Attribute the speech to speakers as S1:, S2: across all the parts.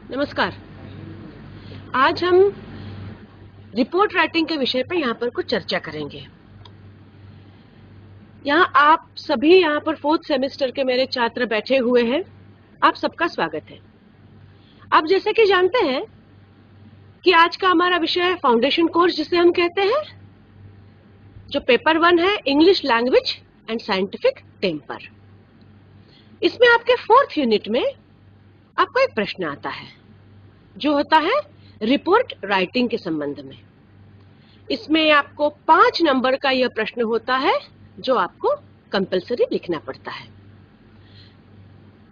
S1: नमस्कार। आज हम रिपोर्ट राइटिंग के विषय पर यहाँ पर कुछ चर्चा करेंगे। यहाँ आप सभी यहाँ पर 4th सेमेस्टर के मेरे छात्र बैठे हुए हैं। आप सबका स्वागत है। आप जैसे कि जानते हैं कि आज का हमारा विषय है फाउंडेशन कोर्स, जिसे हम कहते हैं, जो पेपर 1 है, English language and scientific temper. इसमें आपके 4th यूनिट में आपको एक प्रश्न आता है जो होता है रिपोर्ट राइटिंग के संबंध में। इसमें आपको 5 नंबर का यह प्रश्न होता है जो आपको कंपलसरी लिखना पड़ता है।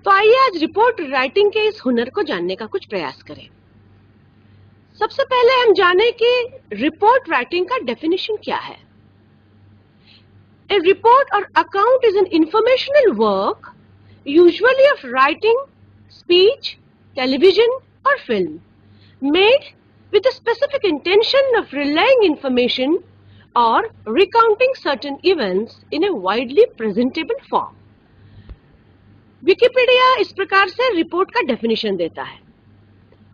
S1: तो आइए आज रिपोर्ट राइटिंग के इस हुनर को जानने का कुछ प्रयास करें। सबसे पहले हम जानें कि रिपोर्ट राइटिंग का डेफिनेशन क्या है। ए रिपोर्ट और account is an informational work usually of writing, speech, television or film, made with a specific intention of relaying information or recounting certain events in a widely presentable form. Wikipedia इस प्रकार से report का definition देता है।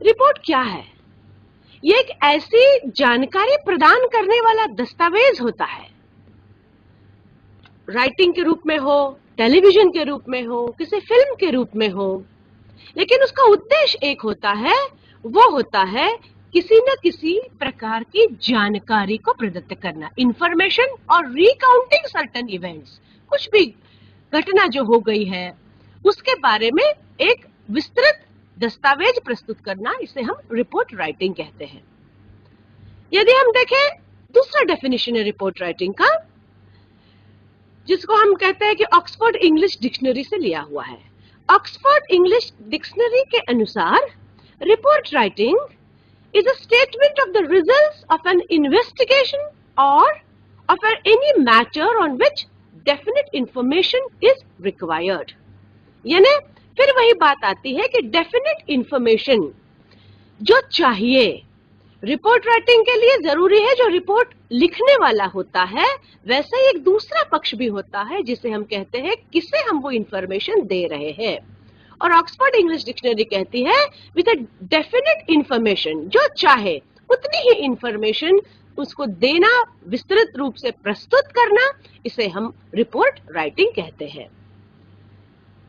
S1: Report क्या है? ये एक ऐसी जानकारी प्रदान करने वाला दस्तावेज होता है, राइटिंग के रूप में हो, टेलीविजन के रूप में हो, किसी फिल्म के रूप में हो, लेकिन उसका उद्देश्य एक होता है, वो होता है किसी न किसी प्रकार की जानकारी को प्रदत्त करना, इंफॉर्मेशन और रिकाउंटिंग सर्टेन इवेंट्स, कुछ भी घटना जो हो गई है उसके बारे में एक विस्तृत दस्तावेज प्रस्तुत करना, इसे हम रिपोर्ट राइटिंग कहते हैं। यदि हम देखें दूसरा डेफिनेशन है रिपोर्ट राइटिंग का, जिसको हम कहते हैं कि ऑक्सफोर्ड इंग्लिश डिक्शनरी से लिया हुआ है। ऑक्सफोर्ड इंग्लिश डिक्शनरी के अनुसार report writing is a statement of the results of an investigation or of any matter on which definite information is required. यानी फिर वही बात आती है कि डेफिनेट इंफॉर्मेशन जो चाहिए रिपोर्ट राइटिंग के लिए जरूरी है, जो रिपोर्ट लिखने वाला होता है, वैसे ही एक दूसरा पक्ष भी होता है जिसे हम कहते हैं किसे हम वो इंफॉर्मेशन दे रहे हैं। और ऑक्सफोर्ड इंग्लिश डिक्शनरी कहती है विद अ डेफिनेट इंफॉर्मेशन, जो चाहे उतनी ही इंफॉर्मेशन उसको देना, विस्तृत रूप से प्रस्तुत करना, इसे हम रिपोर्ट राइटिंग कहते हैं।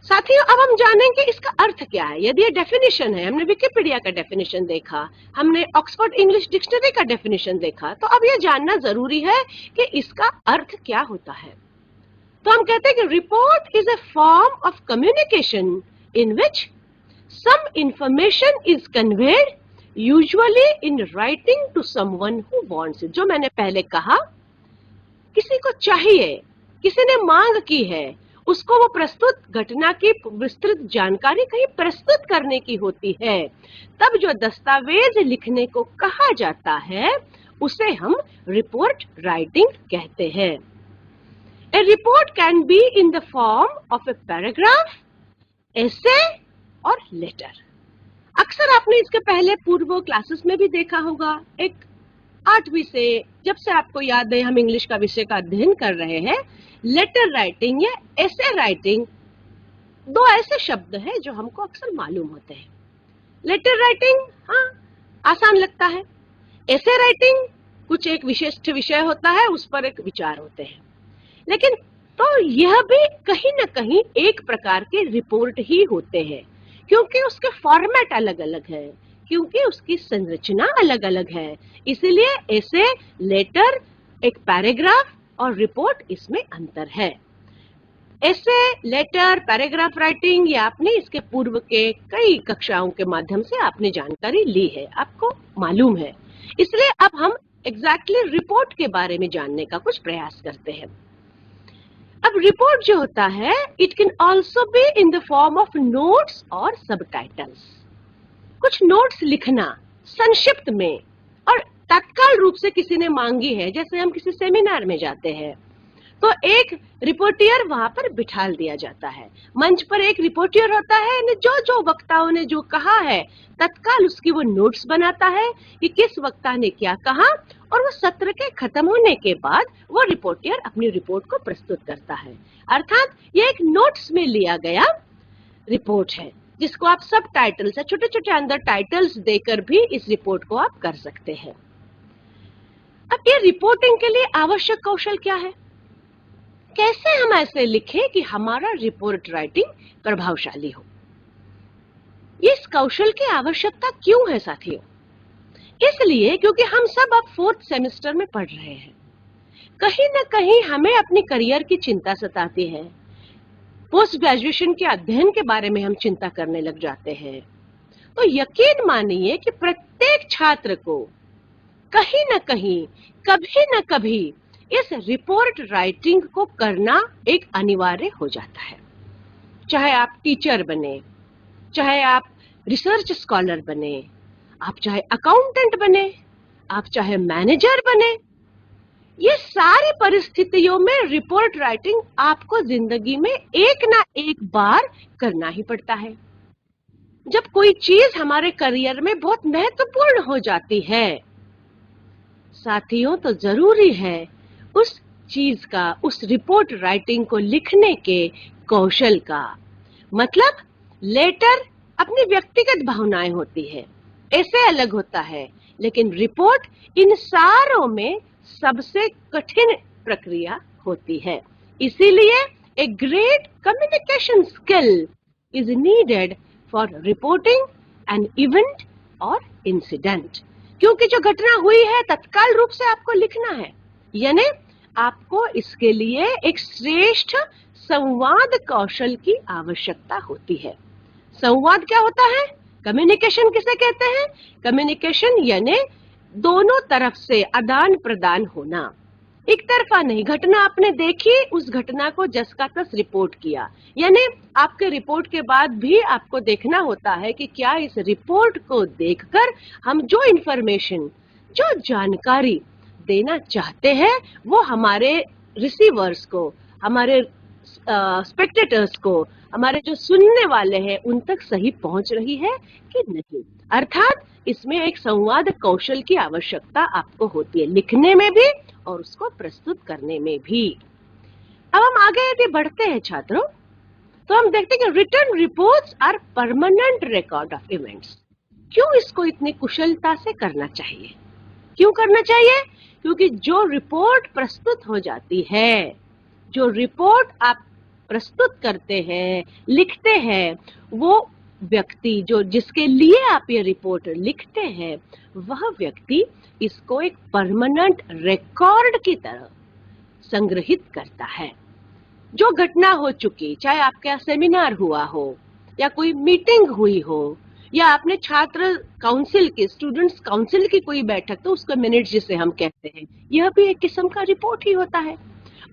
S1: साथियों, अब हम जानेंगे इसका अर्थ क्या है। यदि ये डेफिनेशन है, हमने विकिपीडिया का डेफिनेशन देखा, हमने ऑक्सफोर्ड इंग्लिश डिक्शनरी का डेफिनेशन देखा, तो अब ये जानना जरूरी है कि इसका अर्थ क्या होता है। तो हम कहते हैं कि report is a form of communication in which some information is conveyed usually in writing to someone who wants it. जो मैंने पहले कहा, किसी को चाहिए, किसी ने मांग की है, उसको वो प्रस्तुत घटना की विस्तृत जानकारी कहीं प्रस्तुत करने की होती है, तब जो दस्तावेज लिखने को कहा जाता है उसे हम रिपोर्ट राइटिंग कहते हैं। A report can be in the form of a paragraph, essay or letter. अक्सर आपने इसके पहले पूर्व क्लासेस में भी देखा होगा। एक 8वीं से, जब से आपको याद है हम इंग्लिश का विषय का अध्ययन कर रहे हैं, लेटर राइटिंग या एसे राइटिंग, दो ऐसे शब्द हैं जो हमको अक्सर मालूम होते हैं। लेटर राइटिंग, हाँ, आसान लगता है। एसे राइटिंग कुछ एक विशिष्ट विषय होता है, उस पर एक विचार होते हैं। लेकिन तो यह भी कहीं न कहीं एक प्रकार के रिपोर्ट ही होते हैं, क्योंकि उसके फॉर्मेट अलग अलग है, क्योंकि उसकी संरचना अलग अलग है। इसलिए एसे, लेटर, एक पैराग्राफ और रिपोर्ट, इसमें अंतर है। एसे, लेटर, पैराग्राफ राइटिंग, ये आपने इसके पूर्व के कई कक्षाओं के माध्यम से आपने जानकारी ली है, आपको मालूम है। इसलिए अब हम एग्जैक्टली रिपोर्ट के बारे में जानने का कुछ प्रयास करते हैं। अब रिपोर्ट जो होता है, it can also be in the form of notes और सबटाइटल्स। कुछ नोट्स लिखना संक्षिप्त में और तत्काल रूप से किसी ने मांगी है, जैसे हम किसी सेमिनार में जाते हैं तो एक रिपोर्टियर वहां पर बिठा दिया जाता है। मंच पर एक रिपोर्टियर होता है, जो जो वक्ताओं ने जो कहा है तत्काल उसकी वो नोट्स बनाता है कि किस वक्ता ने क्या कहा, और वो सत्र के खत्म होने के बाद वो रिपोर्टियर अपनी रिपोर्ट को प्रस्तुत करता है। अर्थात ये एक नोट्स में लिया गया रिपोर्ट है, जिसको आप सब टाइटल्स या छोटे छोटे अंदर टाइटल्स देकर भी इस रिपोर्ट को आप कर सकते हैं। अब ये रिपोर्टिंग के लिए आवश्यक कौशल क्या है? कैसे हम ऐसे लिखें कि हमारा रिपोर्ट राइटिंग प्रभावशाली हो? इस कौशल की आवश्यकता क्यों है साथियों? इसलिए क्योंकि हम सब अब 4th सेमेस्टर में पढ़ रहे हैं। कहीं ना कहीं हमें अपनी करियर की चिंता सताती है। पोस्ट ग्रेजुएशन के अध्ययन के बारे में हम चिंता करने लग जाते हैं। तो यकीन मानिए कि प्रत्येक छात्र को कहीं ना कहीं, कभी ना कभी इस रिपोर्ट राइटिंग को करना एक अनिवार्य हो जाता है। चाहे आप टीचर बने, चाहे आप रिसर्च स्कॉलर बने, आप चाहे अकाउंटेंट बने, आप चाहे मैनेजर बने, ये सारी परिस्थितियों में रिपोर्ट राइटिंग आपको जिंदगी में एक ना एक बार करना ही पड़ता है। जब कोई चीज हमारे करियर में बहुत महत्वपूर्ण हो जाती है साथियों, तो जरूरी है उस चीज का, उस रिपोर्ट राइटिंग को लिखने के कौशल का। मतलब लेटर अपनी व्यक्तिगत भावनाएं होती है, ऐसे अलग होता है, लेकिन रिपोर्ट इन सारों में सबसे कठिन प्रक्रिया होती है। इसीलिए a great communication skill is needed for reporting an event और इंसिडेंट। क्योंकि जो घटना हुई है तत्काल रूप से आपको लिखना है, यानी आपको इसके लिए एक श्रेष्ठ संवाद कौशल की आवश्यकता होती है। संवाद क्या होता है? कम्युनिकेशन किसे कहते हैं? कम्युनिकेशन यानी दोनों तरफ से आदान प्रदान होना, एक तरफा नहीं। घटना आपने देखी, उस घटना को जस का तस रिपोर्ट किया, यानी आपके रिपोर्ट के बाद भी आपको देखना होता है कि क्या इस रिपोर्ट को देखकर हम जो इंफॉर्मेशन, जो जानकारी देना चाहते हैं वो हमारे रिसीवर्स को, हमारे स्पेक्टेटर्स को, हमारे जो सुनने वाले हैं उन तक सही पहुंच रही है कि नहीं। अर्थात इसमें एक संवाद कौशल की आवश्यकता आपको होती है, लिखने में भी और उसको प्रस्तुत करने में भी। अब हम आगे यदि बढ़ते हैं छात्रों, तो हम देखते हैं कि written reports are permanent record of events. क्यों इसको इतनी कुशलता से करना चाहिए? क्यों करना चाहिए? क्योंकि जो रिपोर्ट प्रस्तुत हो जाती है, जो रिपोर्ट आप प्रस्तुत करते हैं, लिखते हैं, वो व्यक्ति जो जिसके लिए आप ये रिपोर्ट लिखते हैं, वह व्यक्ति इसको एक परमानेंट रिकॉर्ड की तरह संग्रहित करता है। जो घटना हो चुकी, चाहे आपके यहाँ सेमिनार हुआ हो या कोई मीटिंग हुई हो या आपने छात्र काउंसिल की, स्टूडेंट्स काउंसिल की कोई बैठक, तो उसको मिनट जिसे हम कहते हैं, यह भी एक किस्म का रिपोर्ट ही होता है।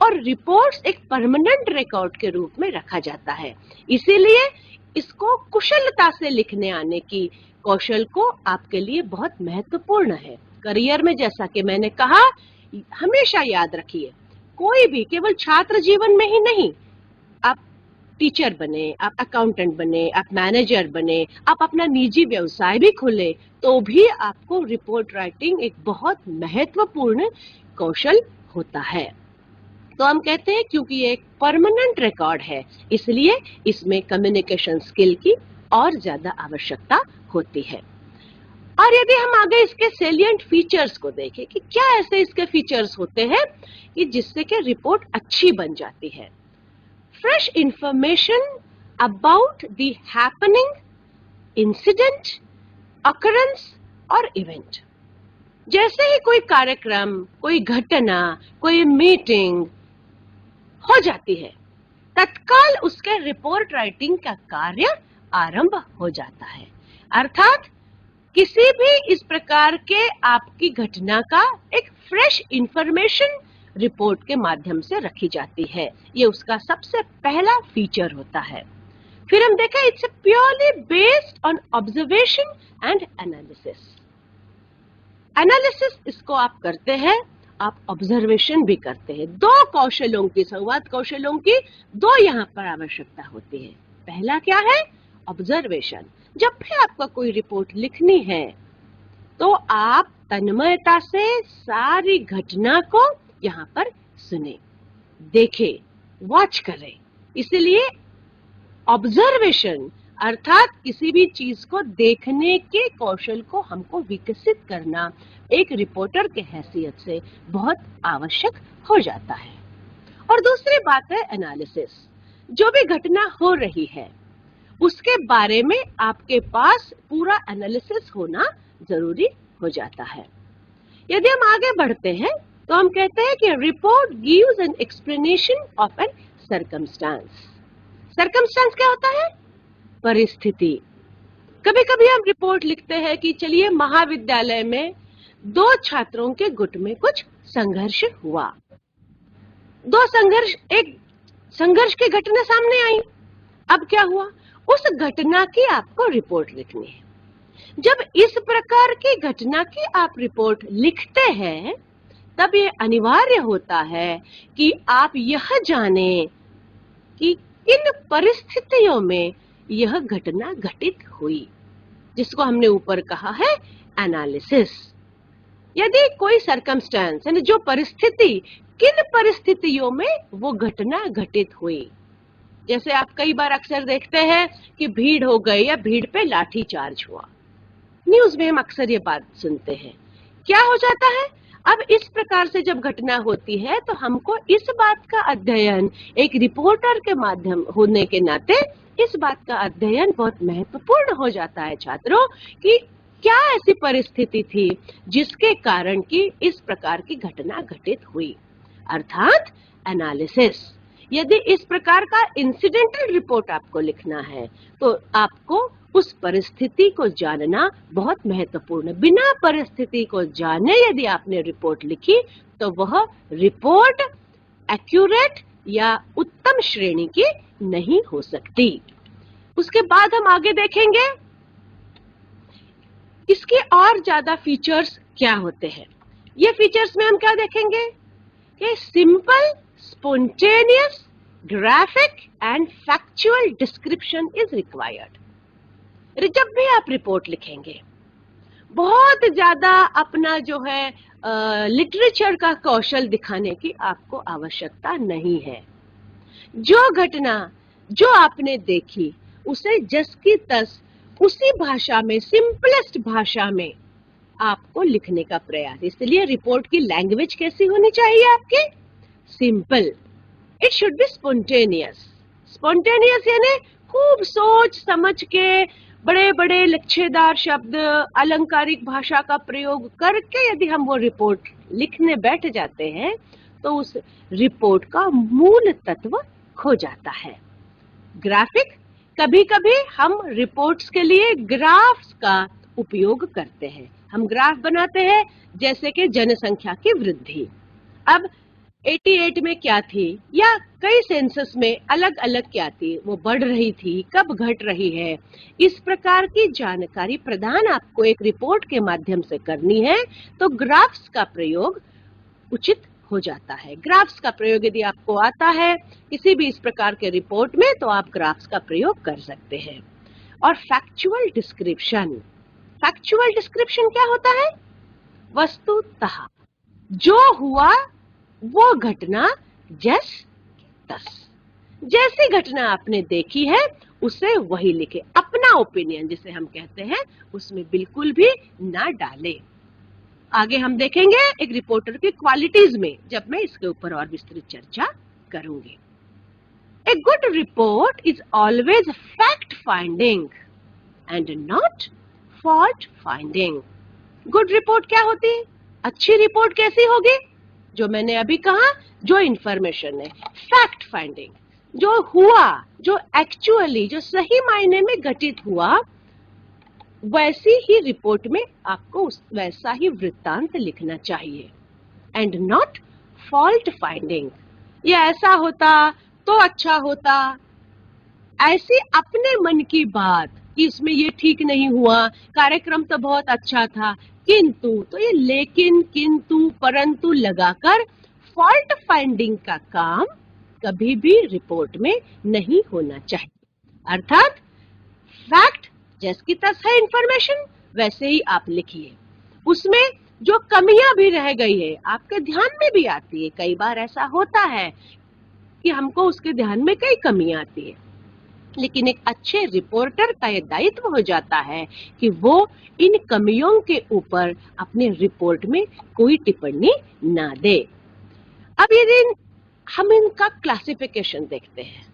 S1: और रिपोर्ट्स एक परमानेंट रिकॉर्ड के रूप में रखा जाता है। इसीलिए इसको कुशलता से लिखने आने की कौशल को आपके लिए बहुत महत्वपूर्ण है। करियर में जैसा कि मैंने कहा, हमेशा याद रखिए, कोई भी केवल छात्र जीवन में ही नहीं, आप टीचर बने, आप अकाउंटेंट बने, आप मैनेजर बने, आप अपना निजी व्यवसाय भी खोले, तो भी आपको रिपोर्ट राइटिंग एक बहुत महत्वपूर्ण कौशल होता है। तो हम कहते हैं क्योंकि ये एक परमानेंट रिकॉर्ड है, इसलिए इसमें कम्युनिकेशन स्किल की और ज्यादा आवश्यकता होती है। और यदि हम आगे इसके सेलिएंट फीचर्स को देखें कि क्या ऐसे इसके फीचर्स होते हैं कि जिससे कि रिपोर्ट अच्छी बन जाती है। Fresh information about the happening, incident, occurrence और इवेंट। जैसे ही कोई कार्यक्रम, कोई घटना, कोई मीटिंग हो जाती है, तत्काल उसके रिपोर्ट राइटिंग का कार्य आरंभ हो जाता है। अर्थात किसी भी इस प्रकार के आपकी घटना का एक फ्रेश इंफॉर्मेशन रिपोर्ट के माध्यम से रखी जाती है। ये उसका सबसे पहला फीचर होता है। फिर हम देखें, it's purely based on observation and analysis. Analysis इसको आप करते हैं, आप ऑब्जर्वेशन भी करते हैं। दो कौशलों की, संवाद कौशलों की दो यहाँ पर आवश्यकता होती है। पहला क्या है? ऑब्जर्वेशन। जब भी आपको कोई रिपोर्ट लिखनी है तो आप तन्मयता से सारी घटना को यहाँ पर सुने, देखें, वॉच करें। इसलिए ऑब्जर्वेशन अर्थात किसी भी चीज को देखने के कौशल को हमको विकसित करना एक रिपोर्टर के हैसियत से बहुत आवश्यक हो जाता है। और दूसरी बात है एनालिसिस। जो भी घटना हो रही है उसके बारे में आपके पास पूरा एनालिसिस होना जरूरी हो जाता है। यदि हम आगे बढ़ते हैं तो हम कहते हैं कि report gives an explanation of an circumstance. Circumstance क्या होता है? परिस्थिति। कभी कभी हम रिपोर्ट लिखते हैं कि चलिए महाविद्यालय में 2 छात्रों के गुट में कुछ संघर्ष हुआ। एक संघर्ष की घटना सामने आई। अब क्या हुआ? उस घटना की आपको रिपोर्ट लिखनी है। जब इस प्रकार की घटना की आप रिपोर्ट लिखते हैं तब ये अनिवार्य होता है कि आप यह जाने कि किन परिस्थितियों में यह घटना घटित हुई, जिसको हमने ऊपर कहा है एनालिसिस। यदि कोई सर्कमस्टेंस यानी जो परिस्थिति, किन परिस्थितियों में वो घटना घटित हुई। जैसे आप कई बार अक्सर देखते हैं कि भीड़ हो गई या भीड़ पे लाठी चार्ज हुआ। न्यूज में हम अक्सर ये बात सुनते हैं। क्या हो जाता है? अब इस प्रकार से जब घटना होती है तो हमको इस बात का अध्ययन, एक रिपोर्टर के माध्यम होने के नाते इस बात का अध्ययन बहुत महत्वपूर्ण हो जाता है छात्रों, कि क्या ऐसी परिस्थिति थी जिसके कारण कि इस प्रकार की घटना घटित हुई, अर्थात एनालिसिस। यदि इस प्रकार का इंसिडेंटल रिपोर्ट आपको लिखना है तो आपको उस परिस्थिति को जानना बहुत महत्वपूर्ण है। बिना परिस्थिति को जाने यदि आपने रिपोर्ट लिखी तो वह रिपोर्ट एक्यूरेट या उत्तम श्रेणी की नहीं हो सकती। उसके बाद हम आगे देखेंगे इसके और ज्यादा फीचर्स क्या होते हैं। ये फीचर्स में हम क्या देखेंगे कि simple, spontaneous, graphic and factual description is required. जब भी आप रिपोर्ट लिखेंगे बहुत ज्यादा अपना जो है लिटरेचर का कौशल दिखाने की आपको आवश्यकता नहीं है। जो घटना जो आपने देखी उसे जस की तस उसी भाषा में, सिंपलेस्ट भाषा में आपको लिखने का प्रयास। इसलिए रिपोर्ट की लैंग्वेज कैसी होनी चाहिए आपकी? Simple. It should be spontaneous. Spontaneous यानी खूब सोच समझ के बड़े बड़े लच्छेदार शब्द, अलंकारिक भाषा का प्रयोग करके यदि हम वो रिपोर्ट लिखने बैठ जाते हैं तो उस रिपोर्ट का मूल तत्व खो जाता है। ग्राफिक, कभी कभी हम रिपोर्ट्स के लिए ग्राफ्स का उपयोग करते हैं। हम ग्राफ बनाते हैं जैसे कि जनसंख्या की वृद्धि अब 88 में क्या थी या कई सेंसस में अलग अलग क्या थी, वो बढ़ रही थी, कब घट रही है, इस प्रकार की जानकारी प्रदान आपको एक रिपोर्ट के माध्यम से करनी है तो ग्राफ्स का प्रयोग उचित हो जाता है। ग्राफ्स का प्रयोग यदि आपको आता है किसी भी इस प्रकार के रिपोर्ट में तो आप ग्राफ्स का प्रयोग कर सकते हैं। और फैक्चुअल डिस्क्रिप्शन, फैक्चुअल डिस्क्रिप्शन क्या होता है? वस्तुतः जो हुआ वो घटना जस तस, जैसी घटना आपने देखी है उसे वही लिखे। अपना ओपिनियन जिसे हम कहते हैं उसमें बिल्कुल भी ना डाले। आगे हम देखेंगे एक रिपोर्टर की क्वालिटीज में जब मैं इसके ऊपर और विस्तृत चर्चा करूंगी। ए good report is always fact finding and not fault finding. Good report क्या होती है? अच्छी रिपोर्ट कैसी होगी? जो मैंने अभी कहा, जो इंफॉर्मेशन है, फैक्ट फाइंडिंग, जो हुआ, जो एक्चुअली, जो सही मायने में घटित हुआ, वैसी ही रिपोर्ट में आपको वैसा ही वृत्तांत लिखना चाहिए। एंड नॉट फॉल्ट फाइंडिंग, ये ऐसा होता तो अच्छा होता, ऐसी अपने मन की बात कि इसमें ये ठीक नहीं हुआ, कार्यक्रम तो बहुत अच्छा था किंतु, तो ये लेकिन, किंतु, परंतु लगाकर फॉल्ट फाइंडिंग का काम कभी भी रिपोर्ट में नहीं होना चाहिए। अर्थात फैक्ट जैसी तस है इंफॉर्मेशन वैसे ही आप लिखिए। उसमें जो कमियां भी रह गई है आपके ध्यान में भी आती है, कई बार ऐसा होता है कि हमको उसके ध्यान में कई कमियां आती है, लेकिन एक अच्छे रिपोर्टर का यह दायित्व हो जाता है कि वो इन कमियों के ऊपर अपने रिपोर्ट में कोई टिप्पणी ना दे। अब यदि हम इनका क्लासिफिकेशन देखते हैं,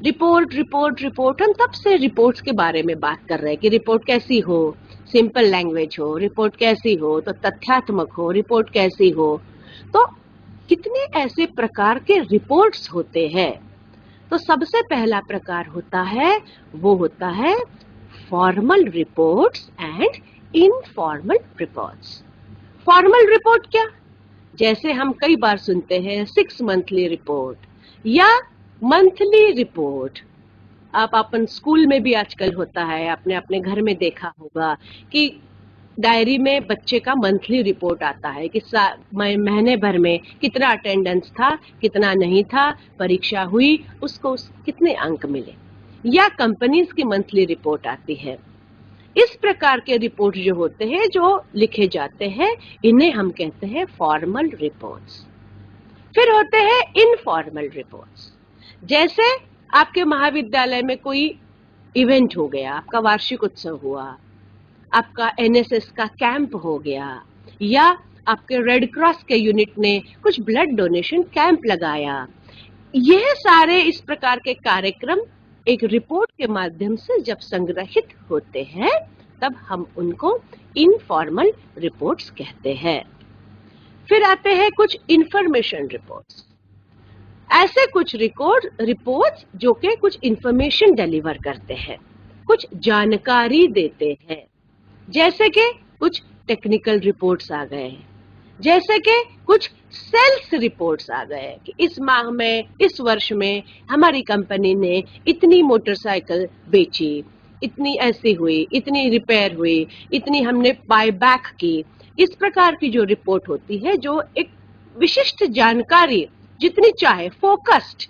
S1: रिपोर्ट रिपोर्ट रिपोर्ट, हम तब से रिपोर्ट्स के बारे में बात कर रहे हैं कि रिपोर्ट कैसी हो, सिंपल लैंग्वेज हो, रिपोर्ट कैसी हो तो तथ्यात्मक हो, रिपोर्ट कैसी हो। तो कितने ऐसे प्रकार के रिपोर्ट्स होते हैं। तो सबसे पहला प्रकार होता है, वो होता है formal reports and informal reports. Formal report क्या, जैसे हम कई बार सुनते हैं 6 मंथली रिपोर्ट या मंथली रिपोर्ट। आप अपन स्कूल में भी आजकल होता है, आपने अपने घर में देखा होगा कि डायरी में बच्चे का मंथली रिपोर्ट आता है कि महीने भर में कितना अटेंडेंस था, कितना नहीं था, परीक्षा हुई, उसको कितने अंक मिले, या कंपनीज की मंथली रिपोर्ट आती है। इस प्रकार के रिपोर्ट जो होते हैं, जो लिखे जाते हैं, इन्हें हम कहते हैं फॉर्मल रिपोर्ट्स। फिर होते हैं इनफॉर्मल रिपोर्ट्स। जैसे आपके महाविद्यालय में कोई इवेंट हो गया, आपका वार्षिक उत्सव हुआ, आपका एनएसएस का कैंप हो गया, या आपके रेड क्रॉस के यूनिट ने कुछ ब्लड डोनेशन कैंप लगाया। यह सारे इस प्रकार के कार्यक्रम एक रिपोर्ट के माध्यम से जब संग्रहित होते हैं, तब हम उनको इनफॉर्मल रिपोर्ट्स कहते हैं। फिर आते हैं कुछ इंफॉर्मेशन रिपोर्ट्स। ऐसे कुछ रिपोर्ट्स जो कि कुछ इंफॉर्मेशन डिलीवर करते हैं, कुछ जानकारी देते हैं। जैसे कि कुछ टेक्निकल रिपोर्ट्स आ गए, जैसे कि कुछ सेल्स रिपोर्ट्स आ गए कि इस माह में, इस वर्ष में हमारी कंपनी ने इतनी मोटरसाइकिल बेची, इतनी ऐसी हुई, इतनी रिपेयर हुई, इतनी हमने बाय बैक की। इस प्रकार की जो रिपोर्ट होती है, जो एक विशिष्ट जानकारी, जितनी चाहे फोकस्ड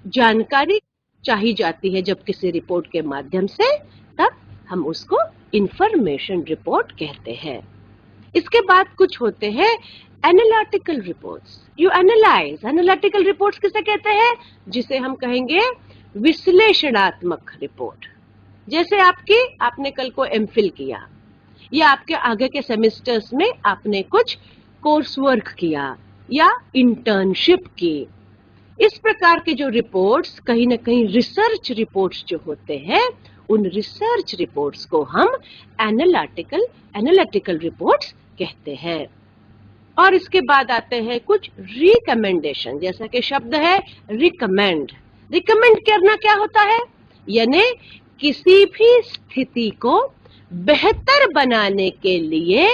S1: जानकारी चाहिए जाती है जब किसी रिपोर्ट के माध्यम से, तब हम उसको इंफॉर्मेशन रिपोर्ट कहते हैं। इसके बाद कुछ होते हैं analytical reports. You analyse, analytical reports किसे कहते हैं, जिसे हम कहेंगे विश्लेषणात्मक रिपोर्ट। जैसे आपने कल को एमफिल किया, या आपके आगे के सेमेस्टर्स में आपने कुछ कोर्स वर्क किया या इंटर्नशिप की। इस प्रकार के जो रिपोर्ट्स, कहीं ना कहीं रिसर्च रिपोर्ट्स जो होते हैं, उन रिसर्च रिपोर्ट्स को हम एनालिटिकल रिपोर्ट्स कहते हैं। और इसके बाद आते हैं कुछ रिकमेंडेशन, जैसा कि शब्द है रिकमेंड। रिकमेंड करना क्या होता है, यानी किसी भी स्थिति को बेहतर बनाने के लिए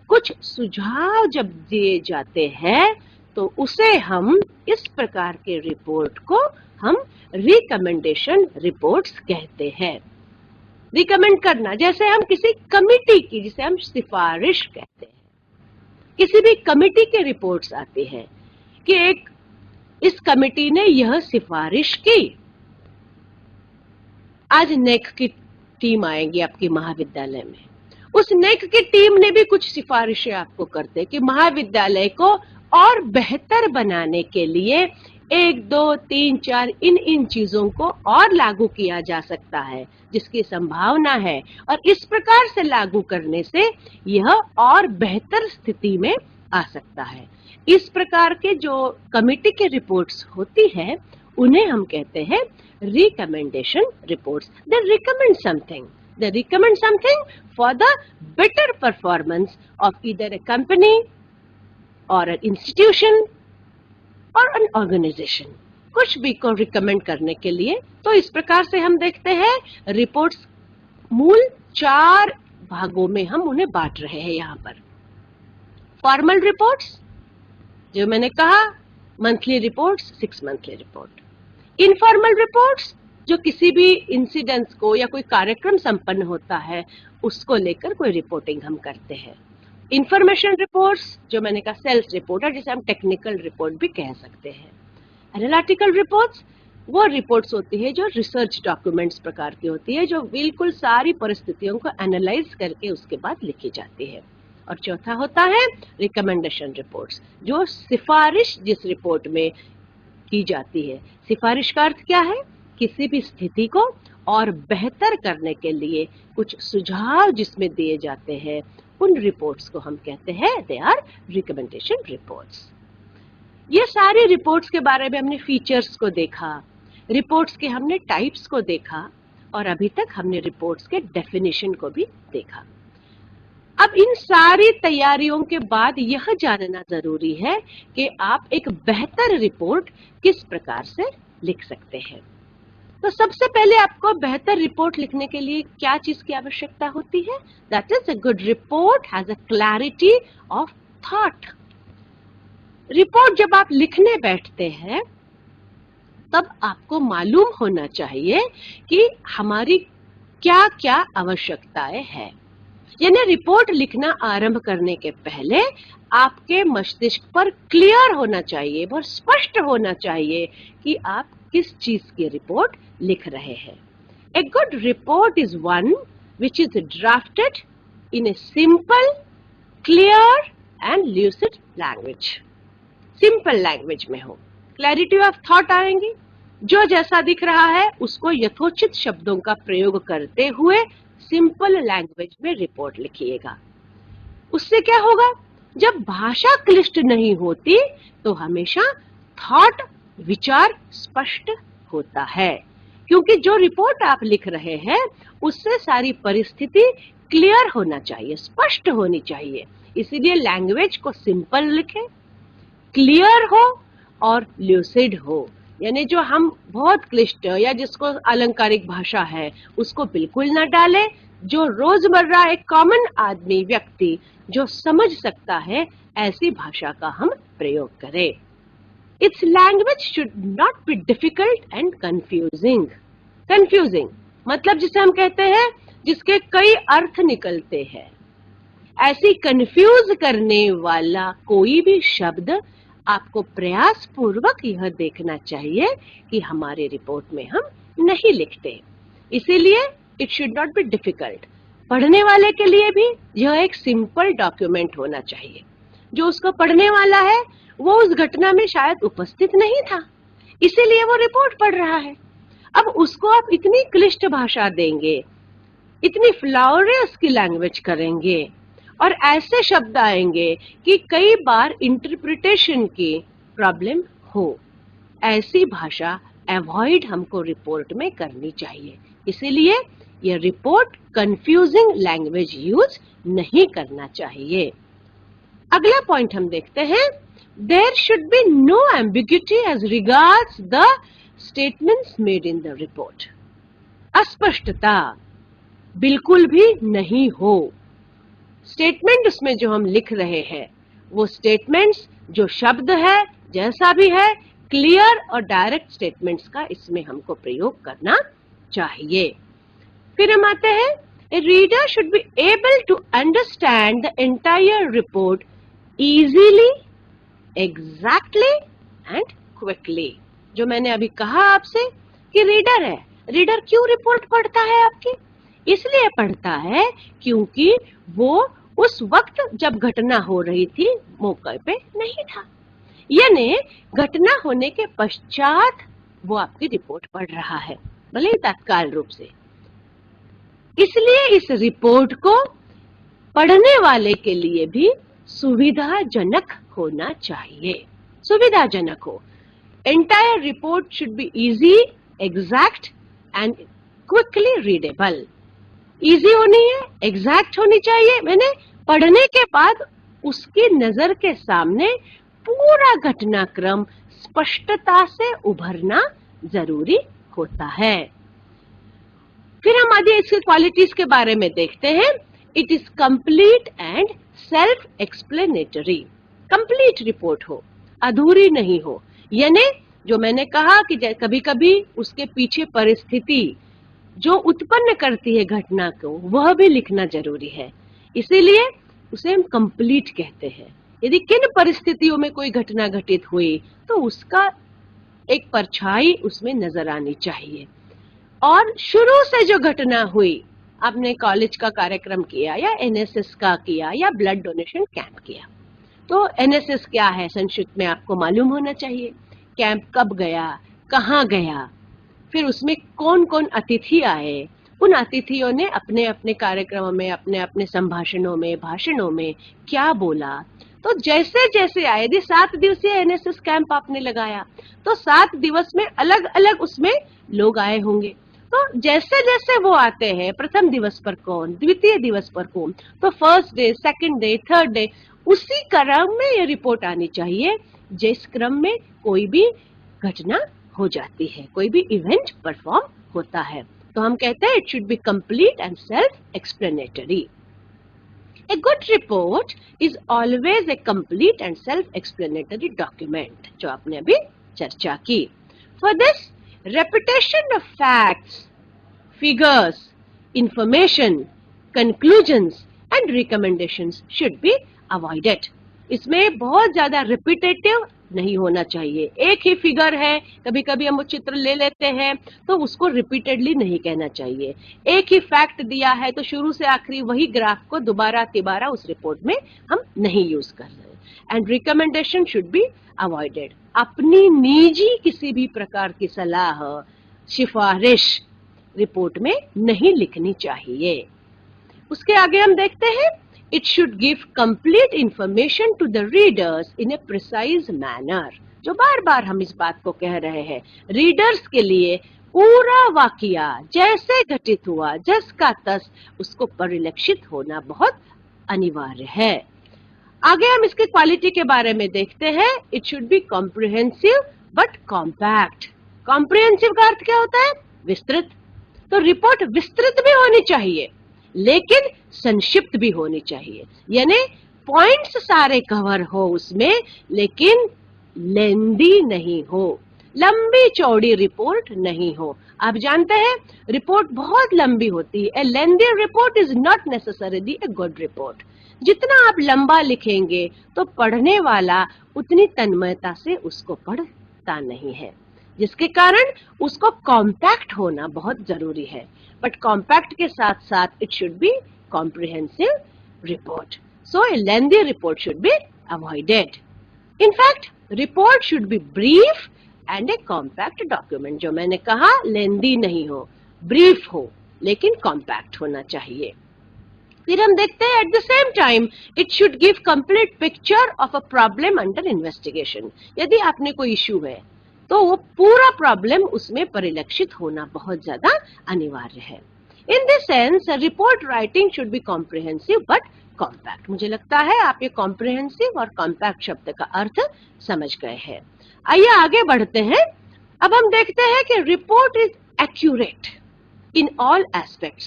S1: कुछ सुझाव जब दिए जाते हैं, तो उसे हम, इस प्रकार के रिपोर्ट को हम रिकमेंडेशन रिपोर्ट्स कहते हैं। रिकमेंड करना, जैसे हम किसी कमिटी की, जिसे हम सिफारिश कहते हैं, किसी भी कमिटी के रिपोर्ट्स आती है कि इस कमिटी ने यह सिफारिश की। आज नेक की टीम आएगी आपकी महाविद्यालय में, उस नेक की टीम ने भी कुछ सिफारिशें आपको करते कि महाविद्यालय को और बेहतर बनाने के लिए 1, 2, 3, 4 इन चीजों को और लागू किया जा सकता है, जिसकी संभावना है, और इस प्रकार से लागू करने से यह और बेहतर स्थिति में आ सकता है। इस प्रकार के जो कमिटी के रिपोर्ट्स होती है, उन्हें हम कहते हैं recommendation reports. They recommend something for the better performance of either A company और एन इंस्टीट्यूशन और एन ऑर्गेनाइजेशन, कुछ भी को रिकमेंड करने के लिए। तो इस प्रकार से हम देखते हैं रिपोर्ट्स मूल 4 भागों में हम उन्हें बांट रहे हैं यहाँ पर। फॉर्मल रिपोर्ट्स, जो मैंने कहा, monthly reports, 6 monthly report. Informal reports, जो किसी भी इंसिडेंट्स को या कोई कार्यक्रम संपन्न होता है, उसको लेकर कोई रिपोर्टिंग हम करते हैं। इंफॉर्मेशन रिपोर्ट्स, जो मैंने कहा सेल्स रिपोर्ट है, जिसे हम टेक्निकल रिपोर्ट भी कह सकते हैं। एनालिटिकल रिपोर्ट्स, वो रिपोर्ट्स होती है जो रिसर्च डॉक्यूमेंट्स प्रकार की होती है, जो बिल्कुल सारी परिस्थितियों को एनालाइज करके उसके बाद लिखी जाती है। और चौथा होता है रिकमेंडेशन रिपोर्ट्स, जो सिफारिश जिस रिपोर्ट में की जाती है। सिफारिश का अर्थ क्या है किसी भी स्थिति को और बेहतर करने के लिए कुछ सुझाव जिसमें दिए जाते हैं, उन रिपोर्ट्स को हम कहते हैं दे आर रिकमेंडेशन रिपोर्ट्स। ये सारी रिपोर्ट्स के बारे में हमने फीचर्स को देखा, रिपोर्ट्स के हमने टाइप्स को देखा, और अभी तक हमने रिपोर्ट्स के डेफिनेशन को भी देखा। अब इन सारी तैयारियों के बाद यह जानना जरूरी है कि आप एक बेहतर रिपोर्ट किस प्रकार से लिख सकते हैं। तो सबसे पहले आपको बेहतर रिपोर्ट लिखने के लिए क्या चीज की आवश्यकता होती है? That is a good report has a clarity of thought. Report जब आप लिखने बैठते हैं तब आपको मालूम होना चाहिए कि हमारी क्या क्या आवश्यकताएं हैं। यानी रिपोर्ट लिखना आरंभ करने के पहले आपके मस्तिष्क पर क्लियर होना चाहिए, बहुत स्पष्ट होना चाहिए कि आप किस चीज की रिपोर्ट लिख रहे हैं। ए good report is one which is drafted in a simple, clear and lucid language. Simple language में हो, क्लैरिटी ऑफ थॉट आएंगी, जो जैसा दिख रहा है उसको यथोचित शब्दों का प्रयोग करते हुए सिंपल लैंग्वेज में रिपोर्ट लिखिएगा। उससे क्या होगा? जब भाषा क्लिष्ट नहीं होती तो हमेशा थॉट, विचार स्पष्ट होता है, क्योंकि जो रिपोर्ट आप लिख रहे हैं उससे सारी परिस्थिति क्लियर होना चाहिए, स्पष्ट होनी चाहिए। इसीलिए लैंग्वेज को सिंपल लिखें, क्लियर हो और ल्यूसिड हो। यानी जो हम बहुत क्लिष्ट या जिसको अलंकारिक भाषा है उसको बिल्कुल ना डालें। जो रोजमर्रा एक कॉमन आदमी, व्यक्ति जो समझ सकता है, ऐसी भाषा का हम प्रयोग करें। It's language should not be difficult and confusing. Confusing मतलब जिसे हम कहते हैं जिसके कई अर्थ निकलते हैं। ऐसी कंफ्यूज करने वाला कोई भी शब्द आपको प्रयास पूर्वक यह देखना चाहिए कि हमारे रिपोर्ट में हम नहीं लिखते। इसीलिए it should not be difficult. पढ़ने वाले के लिए भी यह एक सिंपल डॉक्यूमेंट होना चाहिए। जो उसको पढ़ने वाला है वो उस घटना में शायद उपस्थित नहीं था, इसीलिए वो रिपोर्ट पढ़ रहा है। अब उसको आप इतनी क्लिष्ट भाषा देंगे, इतनी फ्लावरियस की लैंग्वेज करेंगे और ऐसे शब्द आएंगे कि कई बार इंटरप्रिटेशन की प्रॉब्लम हो। ऐसी भाषा अवॉइड हमको रिपोर्ट में करनी चाहिए। इसीलिए यह रिपोर्ट कंफ्यूजिंग लैंग्वेज यूज नहीं करना चाहिए। अगला पॉइंट हम देखते हैं, there should be no ambiguity as regards the statements made in the report. अस्पष्टता बिल्कुल भी नहीं हो। स्टेटमेंट उसमें जो हम लिख रहे हैं वो स्टेटमेंट्स, जो शब्द है जैसा भी है, क्लियर और डायरेक्ट स्टेटमेंट्स का इसमें हमको प्रयोग करना चाहिए। फिर हम आते हैं, a reader should be able to understand the entire report easily, exactly and quickly. जो मैंने अभी कहा आपसे कि रीडर है, रीडर क्यों रिपोर्ट पढ़ता है आपकी? इसलिए पढ़ता है क्योंकि वो उस वक्त जब घटना हो रही थी मौके पे नहीं था, यानी घटना होने के पश्चात वो आपकी रिपोर्ट पढ़ रहा है, भले ही तत्काल रूप से। इसलिए इस रिपोर्ट को पढ़ने वाले के लिए भी सुविधाजनक होना चाहिए, सुविधाजनक हो। Entire report should be easy, exact and quickly readable. Easy होनी है, एग्जैक्ट होनी चाहिए, मैंने पढ़ने के बाद उसकी नजर के सामने पूरा घटनाक्रम स्पष्टता से उभरना जरूरी होता है। फिर हम आगे इसके क्वालिटीज के बारे में देखते हैं। It is complete and self explanatory. Complete report हो, अधूरी नहीं हो। यानी जो मैंने कहा कि कभी कभी उसके पीछे परिस्थिति जो उत्पन्न करती है घटना को, वह भी लिखना जरूरी है। इसीलिए उसे हम कंप्लीट कहते हैं। यदि किन परिस्थितियों में कोई घटना घटित हुई तो उसका एक परछाई उसमें नजर आनी चाहिए। और शुरू से जो घटना हुई, आपने कॉलेज का कार्यक्रम किया या एनएसएस का किया या ब्लड डोनेशन कैंप किया, तो एनएसएस क्या है संक्षिप्त में आपको मालूम होना चाहिए। कैंप कब गया, कहाँ गया, फिर उसमें कौन कौन अतिथि आए, उन अतिथियों ने अपने अपने कार्यक्रमों में, अपने अपने संभाषणों में, भाषणों में क्या बोला। तो जैसे जैसे आए, यदि 7 दिवसीय एनएसएस कैंप आपने लगाया तो 7 दिवस में अलग अलग उसमें लोग आए होंगे। तो जैसे जैसे वो आते हैं, प्रथम दिवस पर कौन, द्वितीय दिवस पर कौन, तो first day, second day, third day, उसी क्रम में ये रिपोर्ट आनी चाहिए जिस क्रम में कोई भी घटना हो जाती है, कोई भी इवेंट परफॉर्म होता है। तो हम कहते हैं it should be complete and self explanatory. A good report is always a complete and self-explanatory document, जो आपने अभी चर्चा की। For this, repetition of facts, figures, information, conclusions and recommendations should be avoided. इसमें बहुत ज्यादा रिपीटेटिव नहीं होना चाहिए। एक ही फिगर है, कभी कभी हम वो चित्र ले लेते हैं तो उसको रिपीटेडली नहीं कहना चाहिए। एक ही फैक्ट दिया है तो शुरू से आखिरी वही ग्राफ को दोबारा तिबारा उस रिपोर्ट में हम नहीं यूज कर रहे। And recommendation should be avoided. अपनी निजी किसी भी प्रकार की सलाह, सिफारिश रिपोर्ट में नहीं लिखनी चाहिए। उसके आगे हम देखते हैं, it should give complete information to the readers in a precise manner। जो बार बार हम इस बात को कह रहे हैं, रीडर्स के लिए पूरा वाकया जैसे घटित हुआ जस का तस उसको परिलक्षित होना बहुत अनिवार्य है। आगे हम इसके क्वालिटी के बारे में देखते हैं। It should be comprehensive but compact. Comprehensive का अर्थ क्या होता है? विस्तृत। तो रिपोर्ट विस्तृत भी होनी चाहिए लेकिन संक्षिप्त भी होनी चाहिए, यानी पॉइंट्स सारे कवर हो उसमें लेकिन लेंदी नहीं हो, लंबी चौड़ी रिपोर्ट नहीं हो। आप जानते हैं रिपोर्ट बहुत लंबी होती है। A lengthy report is not necessarily a good report. जितना आप लंबा लिखेंगे तो पढ़ने वाला उतनी तन्मयता से उसको पढ़ता नहीं है, जिसके कारण उसको कॉम्पैक्ट होना बहुत जरूरी है। बट कॉम्पैक्ट के साथ साथ it should be comprehensive report. So A lengthy report should be avoided. In fact report should be brief and A compact document. जो मैंने कहा, लेंदी नहीं हो, ब्रीफ हो लेकिन कॉम्पैक्ट होना चाहिए। फिर हम देखते हैं at the same time it should give complete picture of a problem under investigation. यदि आपने कोई इश्यू है तो वो पूरा प्रॉब्लम उसमें परिलक्षित होना बहुत ज्यादा अनिवार्य है। In this sense report writing should B comprehensive but compact. मुझे लगता है आप ये कॉम्प्रिहेंसिव और कॉम्पैक्ट शब्द का अर्थ समझ गए हैं। आइए आगे बढ़ते हैं। अब हम देखते हैं कि report is accurate in all aspects.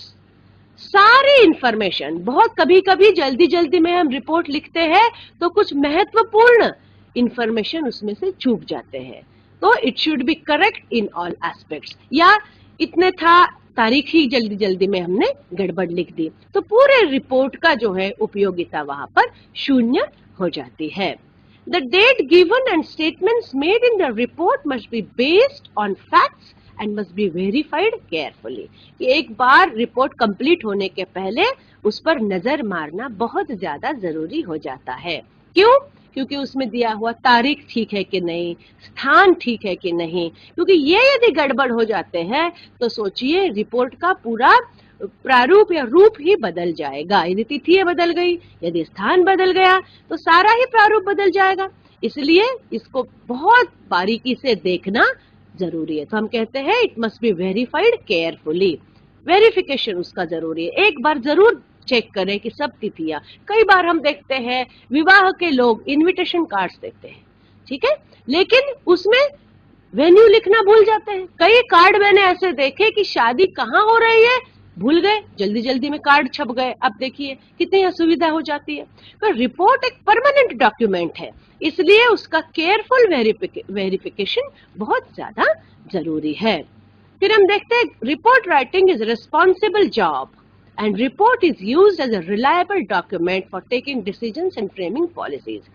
S1: सारी इंफॉर्मेशन, बहुत कभी कभी जल्दी जल्दी में हम रिपोर्ट लिखते हैं तो कुछ महत्वपूर्ण इंफॉर्मेशन उसमें से चूक जाते हैं। तो it should be correct in all aspects. या इतने था, तारीख ही जल्दी जल्दी में हमने गड़बड़ लिख दी तो पूरे रिपोर्ट का जो है उपयोगिता वहां पर शून्य हो जाती है। The date given and statements made in the report must be based on facts and must be verified carefully. कि एक बार रिपोर्ट कंप्लीट होने के पहले उस पर नजर मारना बहुत ज्यादा जरूरी हो जाता है। क्यों? क्योंकि उसमें दिया हुआ तारीख ठीक है कि नहीं, स्थान ठीक है कि नहीं। क्योंकि ये यदि गड़बड़ हो जाते हैं तो सोचिए रिपोर्ट का पूरा प्रारूप या रूप ही बदल जाएगा। यदि तिथि बदल गई, यदि स्थान बदल गया तो सारा ही प्रारूप बदल जाएगा। इसलिए इसको बहुत बारीकी से देखना जरूरी है। तो हम कहते हैं it must be verified carefully. Verification उसका जरूरी है। एक बार जरूर चेक करें कि सब तिथियां। कई बार हम देखते हैं विवाह के लोग इनविटेशन कार्ड्स देते हैं, ठीक है, लेकिन उसमें वेन्यू लिखना भूल जाते हैं। कई कार्ड मैंने ऐसे देखे कि शादी कहाँ हो रही है भूल गए, जल्दी जल्दी में कार्ड छप गए। अब देखिए कितनी असुविधा हो जाती है। तो रिपोर्ट एक परमानेंट डॉक्यूमेंट है, इसलिए उसका केयरफुल वेरिफिकेशन बहुत ज्यादा जरूरी है। फिर हम देखते हैं report writing is responsible job and report is used as a reliable document for taking decisions and framing policies।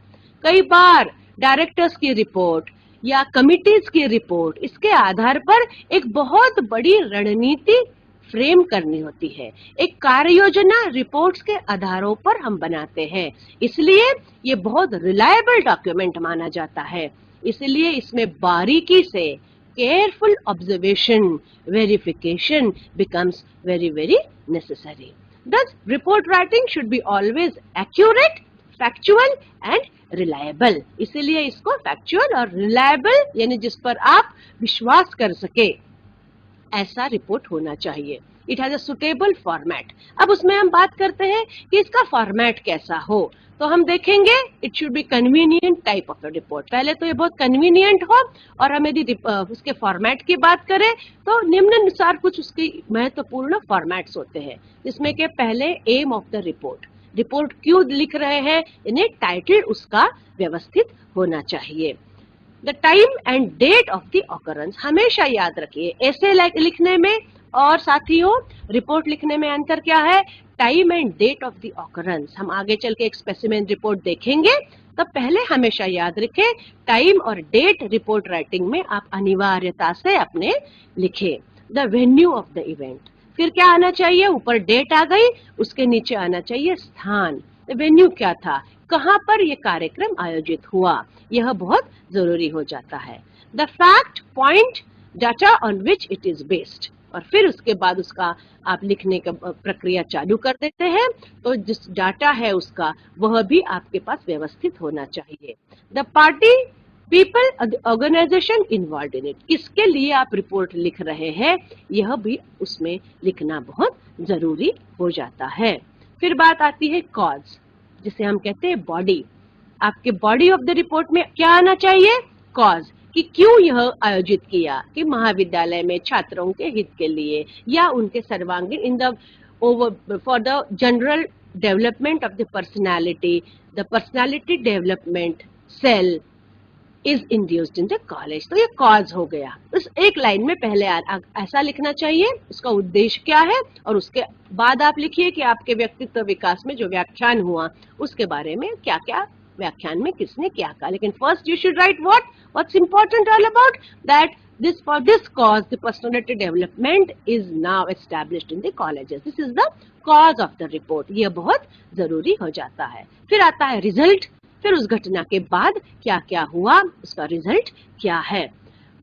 S1: कई बार डायरेक्टर्स की रिपोर्ट या कमिटीज की रिपोर्ट, इसके आधार पर एक बहुत बड़ी रणनीति फ्रेम करनी होती है। एक कार्य योजना रिपोर्ट्स के आधारों पर हम बनाते हैं, इसलिए ये बहुत रिलायबल डॉक्यूमेंट माना जाता है। इसलिए इसमें बारीकी से careful observation, verification becomes very, very necessary. Thus, report writing should be always accurate, factual and reliable. इसीलिए इसको factual और reliable यानी जिस पर आप विश्वास कर सके ऐसा रिपोर्ट होना चाहिए. It has a suitable format. अब उसमें हम बात करते हैं कि इसका फॉर्मेट कैसा हो. तो हम देखेंगे it should be convenient type of a report. पहले तो ये बहुत कन्वीनियंट हो, और हम यदि उसके फॉर्मेट की बात करें तो निम्नानुसार कुछ उसके महत्वपूर्ण फॉर्मेट्स होते हैं, जिसमें के पहले aim of the report. Report क्यों लिख रहे हैं, यानी टाइटल उसका व्यवस्थित होना चाहिए. The time and date of the occurrence हमेशा याद रखिए. ऐसे लिखने में और साथियों रिपोर्ट लिखने में अंतर क्या है, time and date of the occurrence. हम आगे चल के एक स्पेसिमेन रिपोर्ट देखेंगे, तब पहले हमेशा याद रखें टाइम और डेट रिपोर्ट राइटिंग में आप अनिवार्यता से अपने लिखें. The venue of the event, फिर क्या आना चाहिए, ऊपर डेट आ गई, उसके नीचे आना चाहिए स्थान. वेन्यू क्या था, कहां पर यह कार्यक्रम आयोजित हुआ, यह बहुत जरूरी हो जाता है. The fact, point, data on which it is based, और फिर उसके बाद उसका आप लिखने का प्रक्रिया चालू कर देते हैं. तो जिस डाटा है उसका वह भी आपके पास व्यवस्थित होना चाहिए. The party, people, organisation involve in it, किसके लिए आप रिपोर्ट लिख रहे हैं यह भी उसमें लिखना बहुत जरूरी हो जाता है. फिर बात आती है कॉज, जिसे हम कहते हैं बॉडी. आपके बॉडी ऑफ द रिपोर्ट में क्या आना चाहिए, कॉज, कि क्यों यह आयोजित किया, कि महाविद्यालय में छात्रों के हित के लिए या उनके सर्वांगीण in the for the general development of the personality development cell is induced in the college. तो ये कॉज हो गया. उस एक लाइन में पहले ऐसा लिखना चाहिए, उसका उद्देश्य क्या है, और उसके बाद आप लिखिए कि आपके व्यक्तित्व विकास में जो व्याख्यान हुआ उसके बारे में क्या क्या व्याख्यान में किसने क्या कहा. लेकिन first you should write what's important all about that for this cause the personality development is now established in the colleges. This is the cause of the report. यह बहुत जरूरी हो जाता है. फिर आता है रिजल्ट, फिर उस घटना के बाद क्या क्या हुआ, उसका रिजल्ट क्या है.